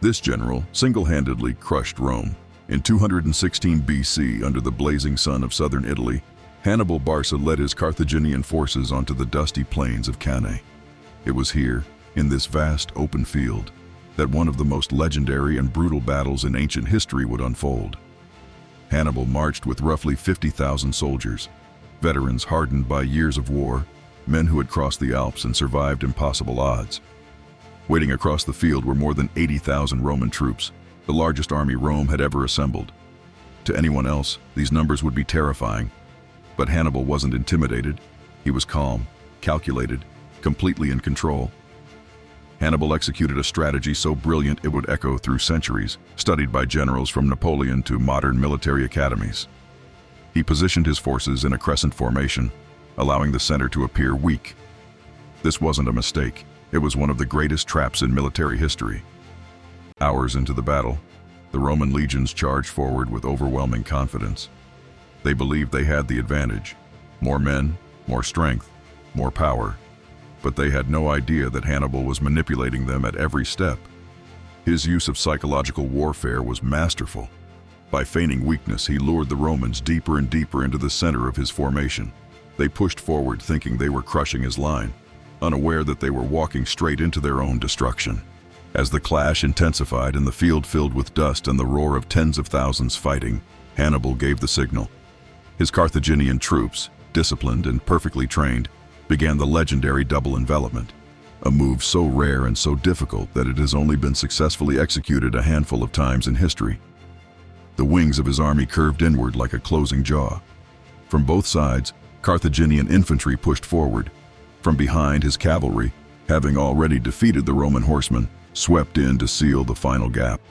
This general single-handedly crushed Rome. In 216 BC, under the blazing sun of southern Italy, Hannibal Barca led his Carthaginian forces onto the dusty plains of Cannae. It was here, in this vast open field, that one of the most legendary and brutal battles in ancient history would unfold. Hannibal marched with roughly 50,000 soldiers, veterans hardened by years of war, men who had crossed the Alps and survived impossible odds. Waiting across the field were more than 80,000 Roman troops, the largest army Rome had ever assembled. To anyone else, these numbers would be terrifying. But Hannibal wasn't intimidated. He was calm, calculated, completely in control. Hannibal executed a strategy so brilliant it would echo through centuries, studied by generals from Napoleon to modern military academies. He positioned his forces in a crescent formation, allowing the center to appear weak. This wasn't a mistake. It was one of the greatest traps in military history. Hours into the battle, the Roman legions charged forward with overwhelming confidence. They believed they had the advantage. More men, more strength, more power. But they had no idea that Hannibal was manipulating them at every step. His use of psychological warfare was masterful. By feigning weakness, he lured the Romans deeper and deeper into the center of his formation. They pushed forward thinking they were crushing his line, unaware that they were walking straight into their own destruction. As the clash intensified and the field filled with dust and the roar of tens of thousands fighting, Hannibal gave the signal. His Carthaginian troops, disciplined and perfectly trained, began the legendary double-envelopment, a move so rare and so difficult that it has only been successfully executed a handful of times in history. The wings of his army curved inward like a closing jaw. From both sides, Carthaginian infantry pushed forward. From behind, his cavalry, having already defeated the Roman horsemen, swept in to seal the final gap.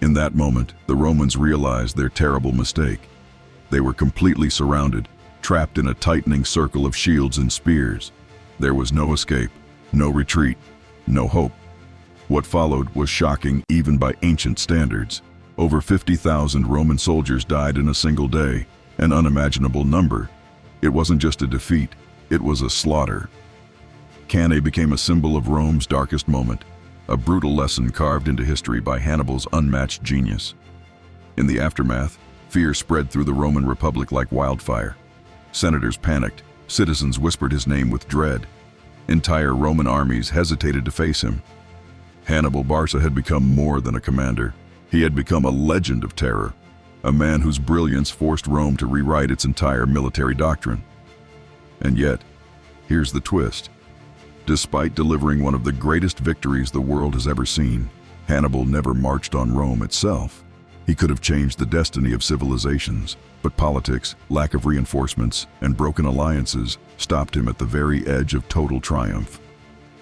In that moment, the Romans realized their terrible mistake. They were completely surrounded, trapped in a tightening circle of shields and spears. There was no escape, no retreat, no hope. What followed was shocking even by ancient standards. Over 50,000 Roman soldiers died in a single day, an unimaginable number. It wasn't just a defeat, it was a slaughter. Cannae became a symbol of Rome's darkest moment, a brutal lesson carved into history by Hannibal's unmatched genius. In the aftermath, fear spread through the Roman Republic like wildfire. Senators panicked, citizens whispered his name with dread. Entire Roman armies hesitated to face him. Hannibal Barca had become more than a commander. He had become a legend of terror, a man whose brilliance forced Rome to rewrite its entire military doctrine. And yet, here's the twist. Despite delivering one of the greatest victories the world has ever seen, Hannibal never marched on Rome itself. He could have changed the destiny of civilizations, but politics, lack of reinforcements, and broken alliances stopped him at the very edge of total triumph.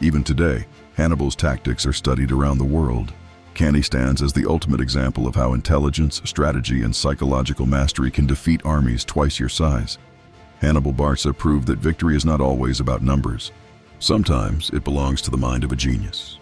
Even today, Hannibal's tactics are studied around the world. Cannae stands as the ultimate example of how intelligence, strategy, and psychological mastery can defeat armies twice your size. Hannibal Barca proved that victory is not always about numbers. Sometimes it belongs to the mind of a genius.